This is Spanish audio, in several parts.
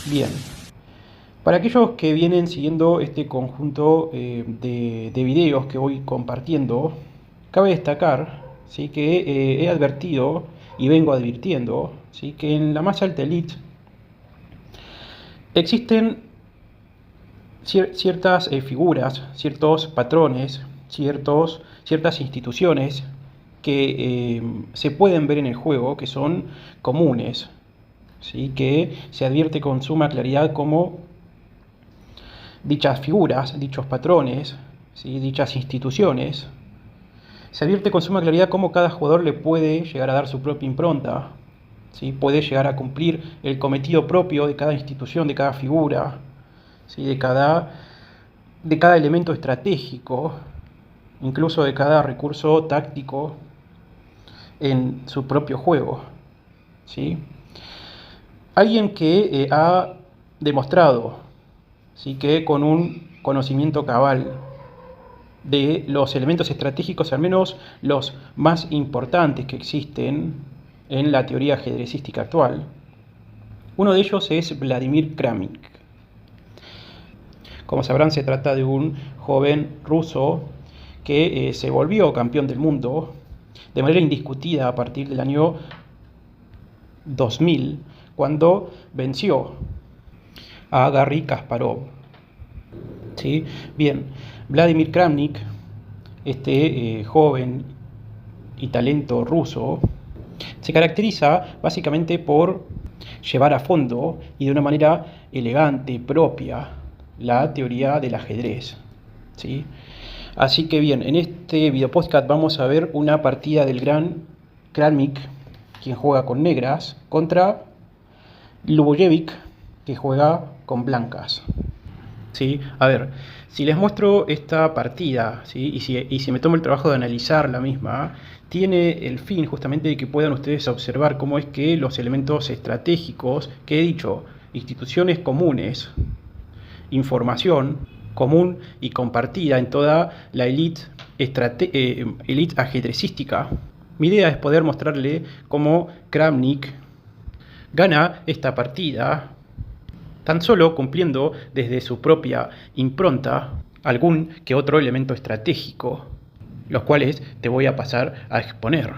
Bien, para aquellos que vienen siguiendo este conjunto de videos que voy compartiendo, cabe destacar, ¿sí?, que he advertido y vengo advirtiendo, ¿sí?, que en la más alta elite existen ciertas figuras, ciertos patrones, ciertas instituciones que se pueden ver en el juego, que son comunes, ¿sí?, que se advierte con suma claridad como dichas figuras, dichos patrones, ¿sí?, dichas instituciones, se advierte con suma claridad cómo cada jugador le puede llegar a dar su propia impronta, ¿sí?, puede llegar a cumplir el cometido propio de cada institución, de cada figura, ¿sí?, de cada elemento estratégico, incluso de cada recurso táctico en su propio juego, ¿sí? Alguien que ha demostrado, ¿sí?, que con un conocimiento cabal de los elementos estratégicos, al menos los más importantes que existen en la teoría ajedrecística actual. Uno de ellos es Vladimir Kramnik. Como sabrán, se trata de un joven ruso que se volvió campeón del mundo de manera indiscutida a partir del año 2000, cuando venció a Garry Kasparov. ¿Sí? Bien, Vladimir Kramnik, este joven y talento ruso, se caracteriza básicamente por llevar a fondo y de una manera elegante, propia, la teoría del ajedrez, ¿sí? Así que bien, en este video podcast vamos a ver una partida del gran Kramnik, quien juega con negras, contra Lubojevic, que juega con blancas. ¿Sí? A ver, si les muestro esta partida, ¿sí?, y si me tomo el trabajo de analizar la misma, tiene el fin justamente de que puedan ustedes observar cómo es que los elementos estratégicos que he dicho, instituciones comunes, información común y compartida en toda la elite ajedrecística. Mi idea es poder mostrarle cómo Kramnik gana esta partida tan solo cumpliendo desde su propia impronta algún que otro elemento estratégico, los cuales te voy a pasar a exponer.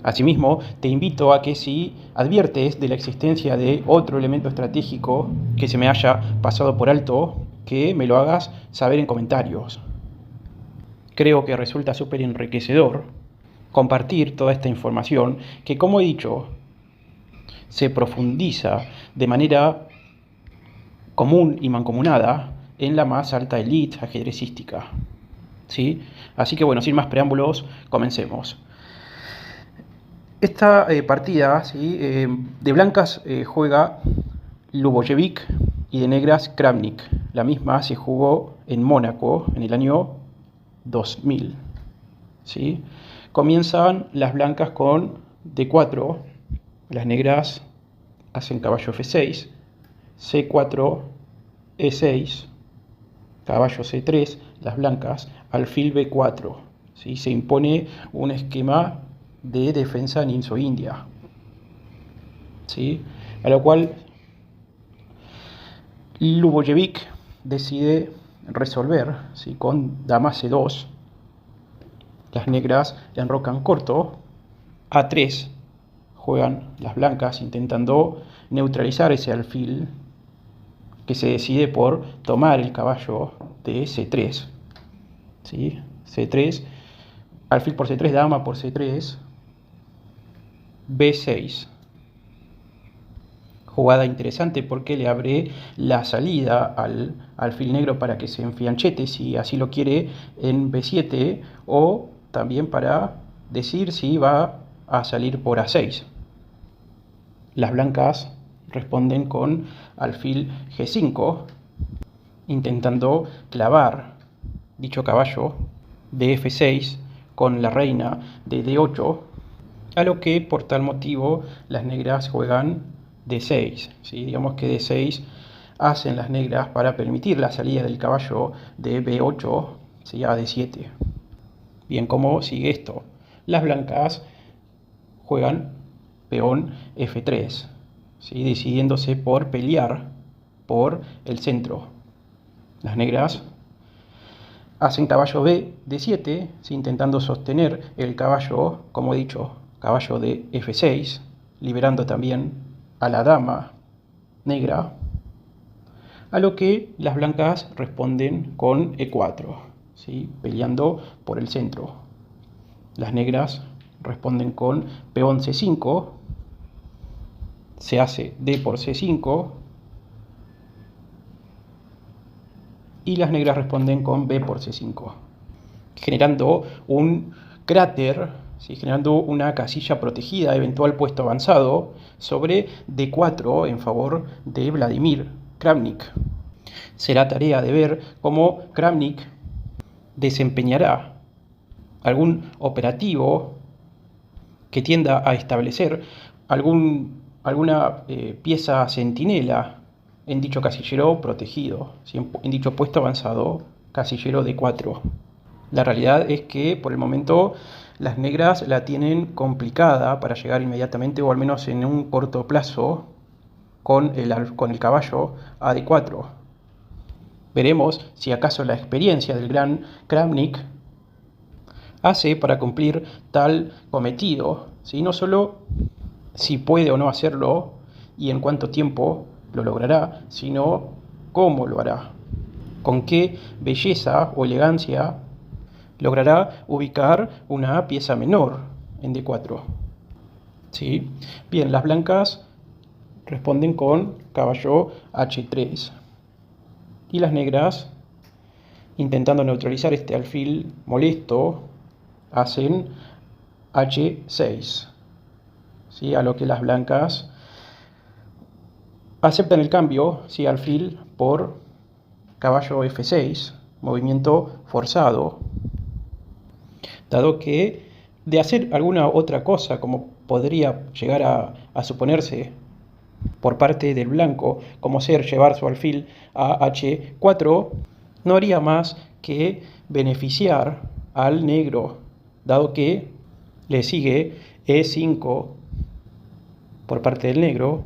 Asimismo, te invito a que si adviertes de la existencia de otro elemento estratégico que se me haya pasado por alto, que me lo hagas saber en comentarios. Creo que resulta súper enriquecedor compartir toda esta información que, como he dicho, se profundiza de manera común y mancomunada en la más alta elite ajedrecística, ¿sí? Así que bueno, sin más preámbulos, comencemos. Esta partida, ¿sí?, de blancas juega Lubojevic y de negras Kramnik. La misma se jugó en Mónaco en el año 2000, ¿sí? Comienzan las blancas con D4, las negras hacen caballo F6, C4, E6, caballo C3, las blancas, alfil B4, ¿sí? Se impone un esquema de defensa ninzo-india, ¿sí?, a lo cual Lubojevic decide resolver, ¿sí?, con dama C2, las negras enrocan corto, A3, juegan las blancas intentando neutralizar ese alfil, que se decide por tomar el caballo de C3, ¿sí? C3, alfil por C3, dama por C3, B6. Jugada interesante porque le abre la salida al alfil negro para que se enfianchete, si así lo quiere, en B7, o también para decir si va a salir por A6. Las blancas responden con alfil G5, intentando clavar dicho caballo de F6 con la reina de D8, a lo que por tal motivo las negras juegan D6, ¿sí? Digamos que D6 hacen las negras para permitir la salida del caballo de B8, ¿sí?, a D7. Bien, ¿cómo sigue esto? Las blancas juegan peón F3, ¿sí?, decidiéndose por pelear por el centro. Las negras hacen caballo B de 7, ¿sí? Intentando sostener el caballo, como he dicho, caballo de F6, liberando también a la dama negra, a lo que las blancas responden con E4, ¿sí? Peleando por el centro. Las negras responden con peón C5, se hace D por C5, y las negras responden con B por C5, generando un cráter, ¿sí? Generando una casilla protegida, eventual puesto avanzado, sobre D4 en favor de Vladimir Kramnik. Será tarea de ver cómo Kramnik desempeñará algún operativo que tienda a establecer alguna pieza centinela en dicho casillero protegido, ¿sí? En dicho puesto avanzado, casillero D4. La realidad es que por el momento las negras la tienen complicada para llegar inmediatamente, o al menos en un corto plazo, con el caballo a D4. Veremos si acaso la experiencia del gran Kramnik hace para cumplir tal cometido, ¿sí? No solo si puede o no hacerlo y en cuánto tiempo lo logrará, sino cómo lo hará, con qué belleza o elegancia logrará ubicar una pieza menor en D4. ¿Sí? Bien, las blancas responden con caballo H3 y las negras, intentando neutralizar este alfil molesto, hacen H6, ¿sí? A lo que las blancas aceptan el cambio, ¿sí? Alfil por caballo F6, movimiento forzado, dado que de hacer alguna otra cosa, como podría llegar a suponerse por parte del blanco, como ser llevar su alfil a H4, no haría más que beneficiar al negro, dado que le sigue E5 por parte del negro,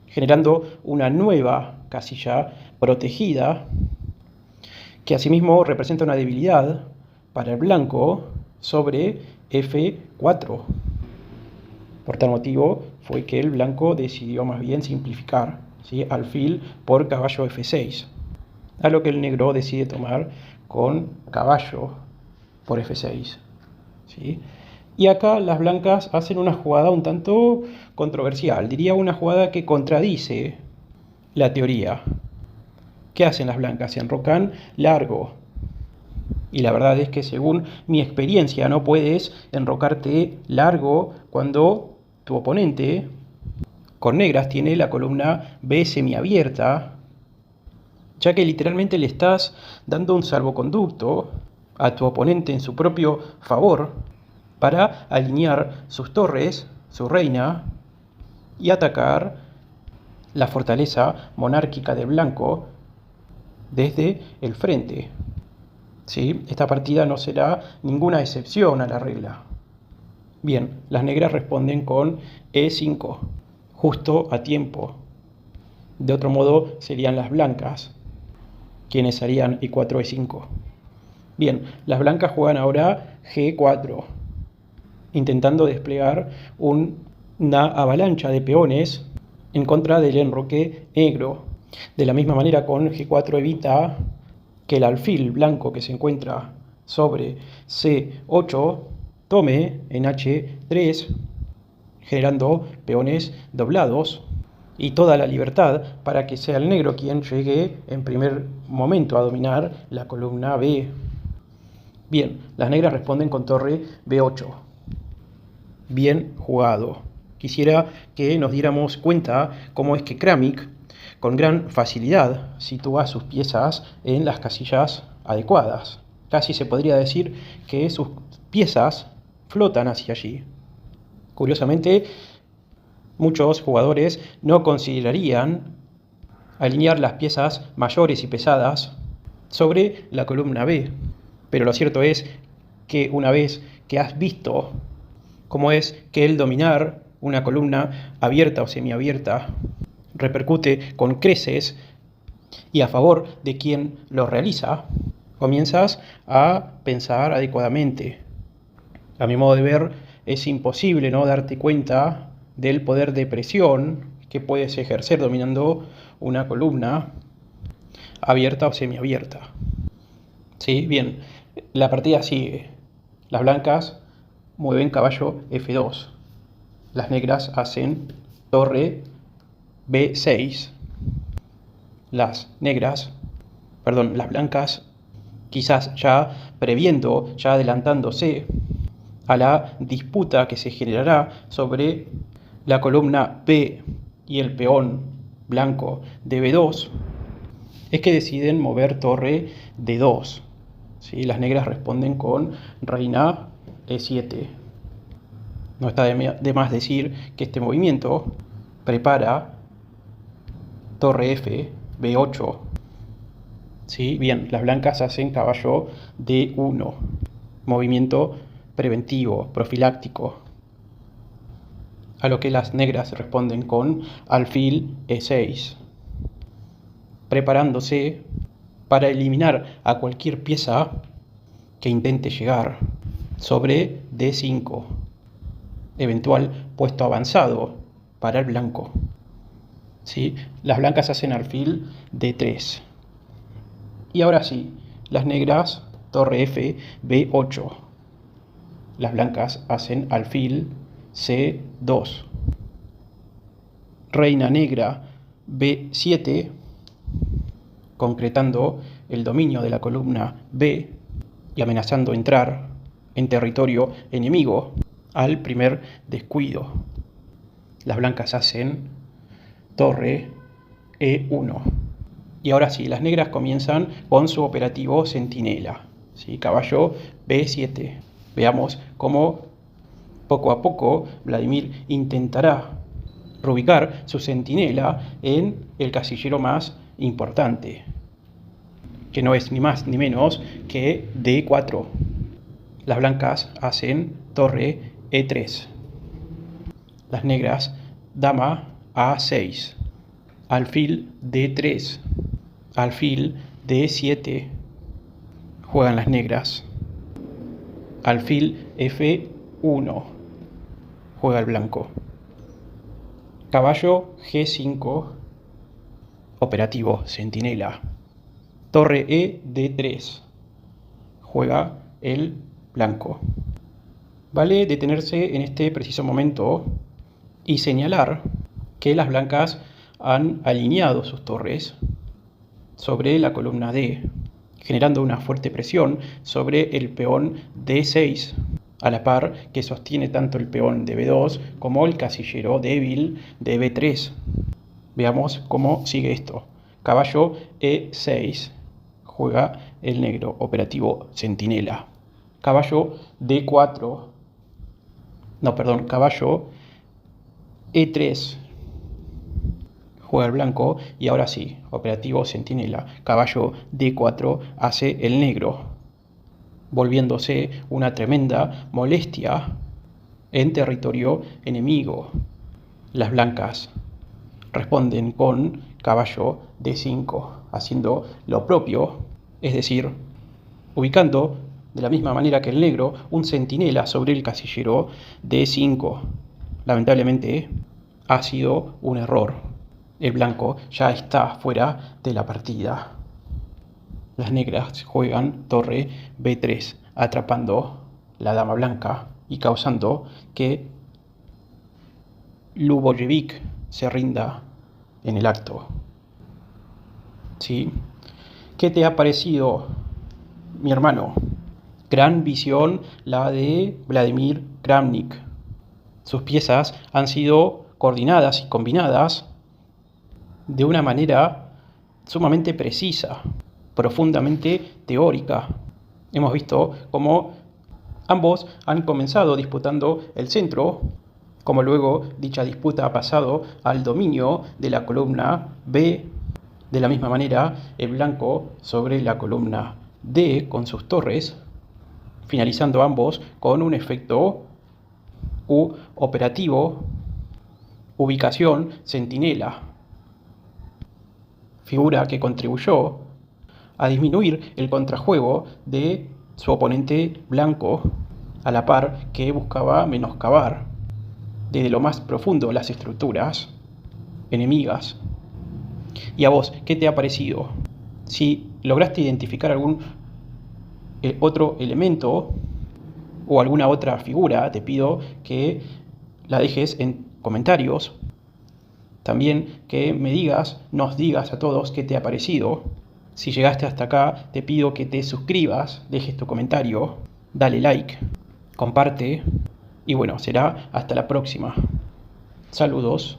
generando una nueva casilla protegida, que asimismo representa una debilidad para el blanco sobre F4. Por tal motivo fue que el blanco decidió más bien simplificar, ¿sí? Alfil por caballo F6, a lo que el negro decide tomar con caballo por F6, ¿sí? Y acá las blancas hacen una jugada un tanto controversial, diría una jugada que contradice la teoría. ¿Qué hacen las blancas? Se enrocan largo. Y la verdad es que según mi experiencia no puedes enrocarte largo cuando tu oponente con negras tiene la columna B semiabierta, ya que literalmente le estás dando un salvoconducto a tu oponente en su propio favor para alinear sus torres, su reina, y atacar la fortaleza monárquica del blanco desde el frente. ¿Sí? Esta partida no será ninguna excepción a la regla. Bien, las negras responden con E5, justo a tiempo. De otro modo serían las blancas quienes harían E4, E5. Bien, las blancas juegan ahora G4, intentando desplegar una avalancha de peones en contra del enroque negro. De la misma manera, con G4 evita que el alfil blanco que se encuentra sobre C8 tome en H3, generando peones doblados y toda la libertad para que sea el negro quien llegue en primer momento a dominar la columna B. Bien, las negras responden con torre B8. Bien jugado. Quisiera que nos diéramos cuenta cómo es que Kramnik con gran facilidad sitúa sus piezas en las casillas adecuadas. Casi se podría decir que sus piezas flotan hacia allí. Curiosamente, muchos jugadores no considerarían alinear las piezas mayores y pesadas sobre la columna B. Pero lo cierto es que una vez que has visto cómo es que el dominar una columna abierta o semiabierta repercute con creces y a favor de quien lo realiza, comienzas a pensar adecuadamente. A mi modo de ver, es imposible no darte cuenta del poder de presión que puedes ejercer dominando una columna abierta o semiabierta. ¿Sí? Bien, la partida sigue. Las blancas mueven caballo F2. Las negras hacen torre B6. Las blancas, quizás ya previendo, ya adelantándose a la disputa que se generará sobre la columna B y el peón blanco de B2, es que deciden mover torre D2. ¿Sí? Las negras responden con reina E7. No está de más decir que este movimiento prepara torre F, B8. ¿Sí? Bien, las blancas hacen caballo D1. Movimiento preventivo, profiláctico. A lo que las negras responden con alfil E6. Preparándose para eliminar a cualquier pieza que intente llegar sobre D5, eventual puesto avanzado para el blanco. ¿Sí? Las blancas hacen alfil D3. Y ahora sí, las negras, torre F, B8. Las blancas hacen alfil C2. Reina negra, B7, concretando el dominio de la columna B y amenazando entrar en territorio enemigo al primer descuido. Las blancas hacen torre E1. Y ahora sí, las negras comienzan con su operativo centinela. ¿Sí? Caballo B7. Veamos cómo poco a poco Vladimir intentará reubicar su centinela en el casillero más importante, que no es ni más ni menos que D4. Las blancas hacen torre E3. Las negras, dama A6. Alfil D3. Alfil D7. Juegan las negras. Alfil F1. Juega el blanco. Caballo G5. Operativo centinela. Torre E D3. Juega el blanco. Vale detenerse en este preciso momento y señalar que las blancas han alineado sus torres sobre la columna D, generando una fuerte presión sobre el peón D6, a la par que sostiene tanto el peón de B2 como el casillero débil de B3. Veamos cómo sigue esto. Caballo E6. Juega el negro, operativo centinela. Caballo D4. Caballo E3. Juega el blanco y ahora sí, operativo centinela. Caballo D4 hace el negro, volviéndose una tremenda molestia en territorio enemigo. Las blancas responden con caballo D5, haciendo lo propio, es decir, ubicando de la misma manera que el negro un centinela sobre el casillero D5. Lamentablemente ha sido un error. El blanco ya está fuera de la partida. Las negras juegan torre B3, atrapando la dama blanca y causando que Lubojevic se rinda en el acto. ¿Sí? ¿Qué te ha parecido, mi hermano? Gran visión la de Vladimir Kramnik. Sus piezas han sido coordinadas y combinadas de una manera sumamente precisa, profundamente teórica. Hemos visto cómo ambos han comenzado disputando el centro, como luego dicha disputa ha pasado al dominio de la columna B. De la misma manera, el blanco sobre la columna D con sus torres, finalizando ambos con un efecto operativo, ubicación centinela. figura que contribuyó a disminuir el contrajuego de su oponente blanco, a la par que buscaba menoscabar desde lo más profundo las estructuras enemigas. ¿Y a vos qué te ha parecido? Si lograste identificar algún otro elemento o alguna otra figura, te pido que la dejes en comentarios. También que nos digas a todos qué te ha parecido. Si llegaste hasta acá, te pido que te suscribas, dejes tu comentario, dale like, comparte y bueno, será hasta la próxima. Saludos.